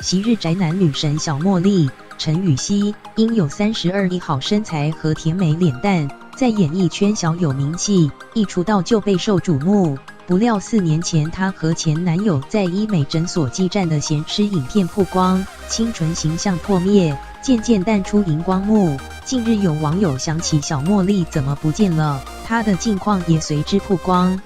昔日宅男女神小茉莉陈雨希，因有32好身材和甜美脸蛋，在演艺圈小有名气，一出道就备受瞩目。不料4年前，她和前男友在医美诊所激战的咸吃影片曝光，清纯形象破灭，渐渐淡出荧光幕。近日有网友想起小茉莉怎么不见了，她的近况也随之曝光。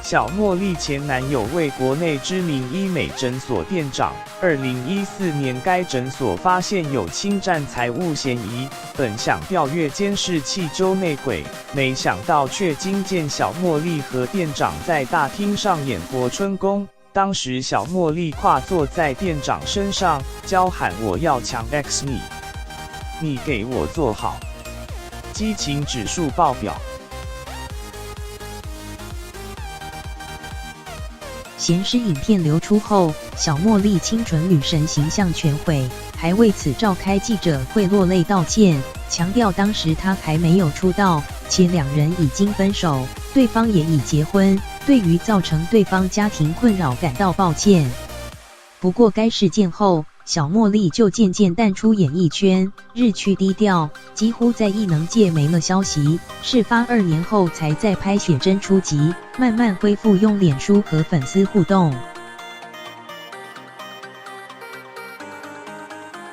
小茉莉前男友为国内知名医美诊所店长，2014年该诊所发现有侵占财物嫌疑，本想调阅监视器揪内鬼，没想到却惊见小茉莉和店长在大厅上演活春宫。当时小茉莉跨坐在店长身上，娇喊：“我要强 X 你，你给我坐好！”激情指数爆表。咸湿影片流出后，小茉莉清纯女神形象全毁，还为此召开记者会落泪道歉，强调当时她还没有出道，且两人已经分手，对方也已结婚，对于造成对方家庭困扰感到抱歉。不过该事件后，小茉莉就渐渐淡出演艺圈，日趋低调，几乎在艺能界没了消息。事发2年后才在拍写真出集，慢慢恢复用脸书和粉丝互动。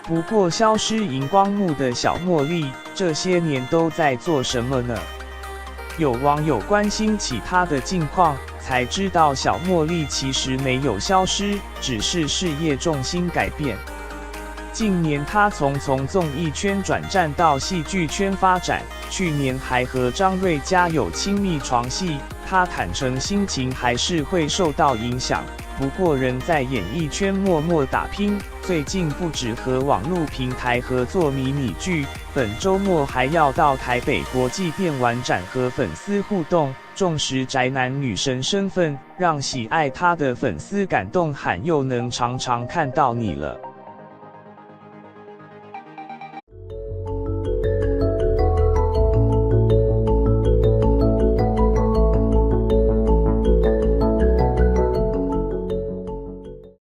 不过消失荧光幕的小茉莉，这些年都在做什么呢？有网友关心起她的近况，才知道小茉莉其实没有消失，只是事业重心改变。近年她从综艺圈转战到戏剧圈发展，去年还和张睿家有亲密床戏。她坦诚心情还是会受到影响，不过仍在演艺圈默默打拼。最近不止和网络平台合作迷你剧，本周末还要到台北国际电玩展和粉丝互动。重拾宅男女神身份，让喜爱她的粉丝感动喊又能常常看到你了。